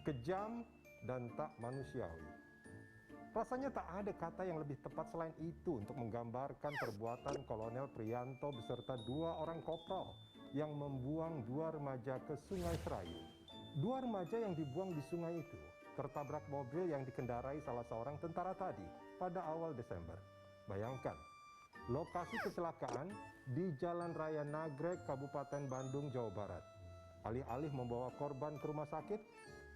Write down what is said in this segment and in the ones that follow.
kejam dan tak manusiawi. Rasanya tak ada kata yang lebih tepat selain itu untuk menggambarkan perbuatan Kolonel Priyanto beserta 2 orang kopral yang membuang 2 remaja ke Sungai Serayu. 2 remaja yang dibuang di sungai itu tertabrak mobil yang dikendarai salah seorang tentara tadi pada awal Desember. Bayangkan, lokasi kecelakaan di Jalan Raya Nagrek, Kabupaten Bandung, Jawa Barat. Alih-alih membawa korban ke rumah sakit,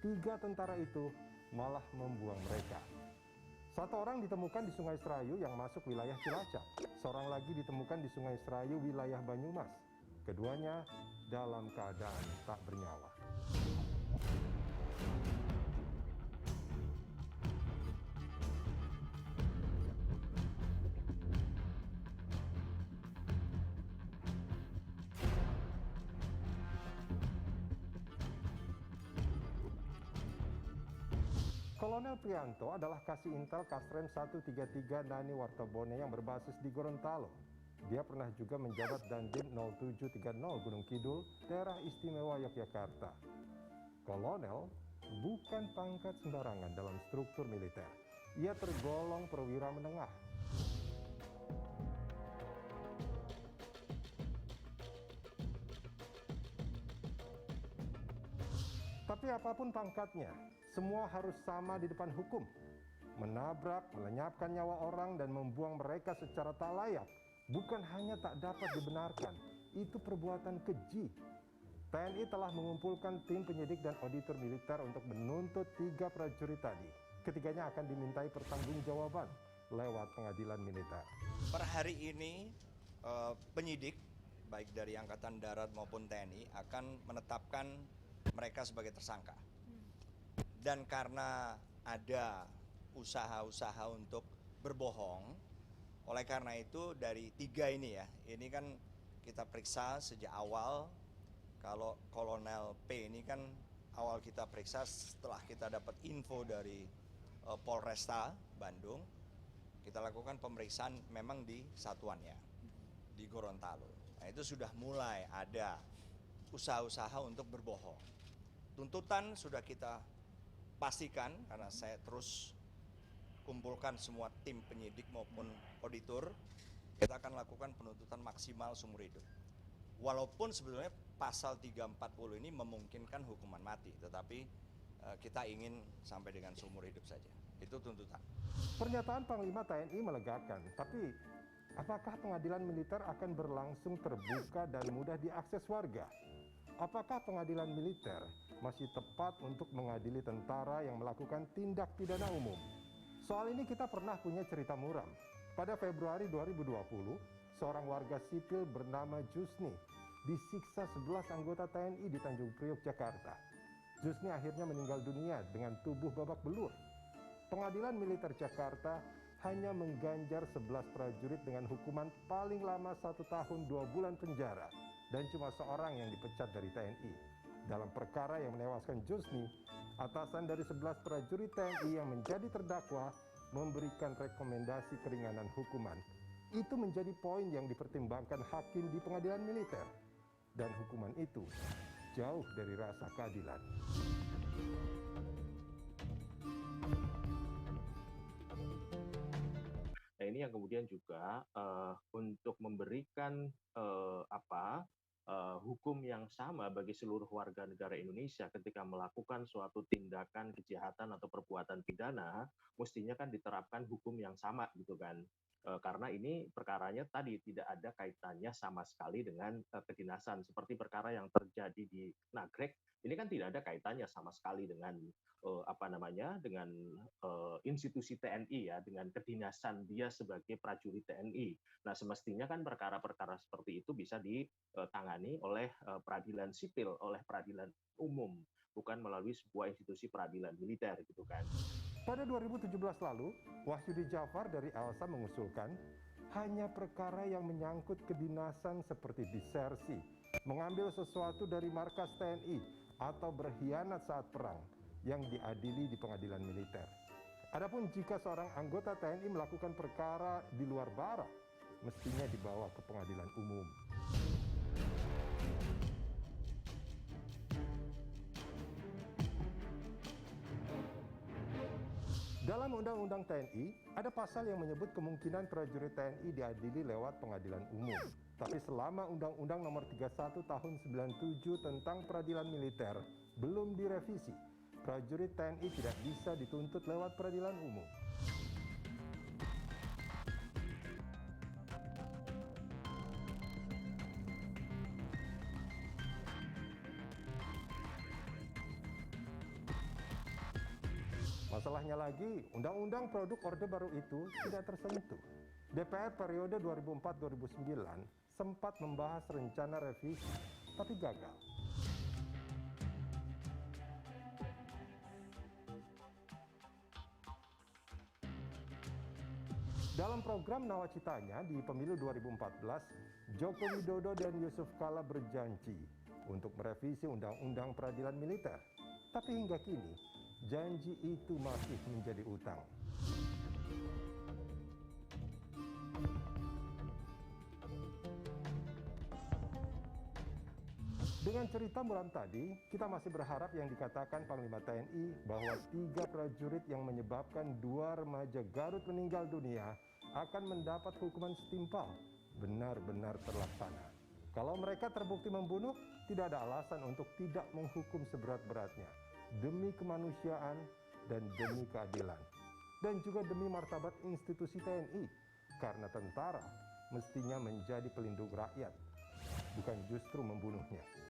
3 tentara itu malah membuang mereka. 1 orang ditemukan di Sungai Serayu yang masuk wilayah Cilacap. Seorang lagi ditemukan di Sungai Serayu wilayah Banyumas. Keduanya dalam keadaan tak bernyawa. Kolonel Priyanto adalah Kasih Intel Kasrem 133 Nani Wartabone yang berbasis di Gorontalo. Dia pernah juga menjabat Dandim 0730 Gunung Kidul, daerah istimewa Yogyakarta. Kolonel bukan pangkat sembarangan dalam struktur militer. Ia tergolong perwira menengah. Tapi apapun pangkatnya, semua harus sama di depan hukum. Menabrak, melenyapkan nyawa orang dan membuang mereka secara tak layak bukan hanya tak dapat dibenarkan, itu perbuatan keji. TNI telah mengumpulkan tim penyidik dan auditor militer untuk menuntut 3 prajurit tadi. Ketiganya akan dimintai pertanggungjawaban lewat pengadilan militer. Per hari ini penyidik baik dari Angkatan Darat maupun TNI akan menetapkan mereka sebagai tersangka. Dan karena ada usaha-usaha untuk berbohong, oleh karena itu dari 3 ini ya, ini kan kita periksa sejak awal. Kalau Kolonel P ini kan awal kita periksa setelah kita dapat info dari Polresta Bandung, kita lakukan pemeriksaan memang di satuannya, di Gorontalo. Nah itu sudah mulai ada usaha-usaha untuk berbohong. Tuntutan sudah kita pastikan karena saya terus kumpulkan semua tim penyidik maupun auditor, kita akan lakukan penuntutan maksimal seumur hidup. Walaupun sebetulnya pasal 340 ini memungkinkan hukuman mati, tetapi kita ingin sampai dengan seumur hidup saja. Itu tuntutan. Pernyataan Panglima TNI melegakan, tapi apakah pengadilan militer akan berlangsung terbuka dan mudah diakses warga? Apakah pengadilan militer masih tepat untuk mengadili tentara yang melakukan tindak pidana umum? Soal ini kita pernah punya cerita muram. Pada Februari 2020, seorang warga sipil bernama Jusni disiksa 11 anggota TNI di Tanjung Priok, Jakarta. Jusni akhirnya meninggal dunia dengan tubuh babak belur. Pengadilan militer Jakarta hanya mengganjar 11 prajurit dengan hukuman paling lama 1 tahun 2 bulan penjara dan cuma seorang yang dipecat dari TNI. Dalam perkara yang menewaskan Jusni, atasan dari 11 prajurit TNI yang menjadi terdakwa memberikan rekomendasi keringanan hukuman. Itu menjadi poin yang dipertimbangkan hakim di pengadilan militer. Dan hukuman itu jauh dari rasa keadilan. Nah ini yang kemudian juga untuk memberikan hukum yang sama bagi seluruh warga negara Indonesia ketika melakukan suatu tindakan kejahatan atau perbuatan pidana, mestinya kan diterapkan hukum yang sama gitu kan. Karena ini perkaranya tadi tidak ada kaitannya sama sekali dengan kedinasan. Seperti perkara yang terjadi di Nagrek, ini kan tidak ada kaitannya sama sekali dengan dengan institusi TNI ya, dengan kedinasan dia sebagai prajurit TNI. Nah, semestinya kan perkara-perkara seperti itu bisa ditangani oleh peradilan sipil, oleh peradilan umum, bukan melalui sebuah institusi peradilan militer gitu kan. Pada 2017 lalu, Wahyudi Jafar dari Elsa mengusulkan hanya perkara yang menyangkut kedinasan seperti disersi, mengambil sesuatu dari markas TNI, atau berkhianat saat perang yang diadili di pengadilan militer. Adapun jika seorang anggota TNI melakukan perkara di luar barak, mestinya dibawa ke pengadilan umum. Dalam Undang-Undang TNI, ada pasal yang menyebut kemungkinan prajurit TNI diadili lewat pengadilan umum. Tapi selama Undang-Undang Nomor 31 Tahun 97 tentang peradilan militer belum direvisi, prajurit TNI tidak bisa dituntut lewat peradilan umum. Masalahnya lagi, undang-undang produk Orde Baru itu tidak tersentuh. DPR periode 2004-2009 sempat membahas rencana revisi, tapi gagal. Dalam program Nawacitanya di pemilu 2014, Joko Widodo dan Yusuf Kala berjanji untuk merevisi Undang-Undang Peradilan Militer. Tapi hingga kini, janji itu masih menjadi utang. Dengan cerita muram tadi, kita masih berharap yang dikatakan Panglima TNI bahwa 3 prajurit yang menyebabkan 2 remaja Garut meninggal dunia akan mendapat hukuman setimpal benar-benar terlaksana. Kalau mereka terbukti membunuh, tidak ada alasan untuk tidak menghukum seberat-beratnya demi kemanusiaan dan demi keadilan. Dan juga demi martabat institusi TNI, karena tentara mestinya menjadi pelindung rakyat, bukan justru membunuhnya.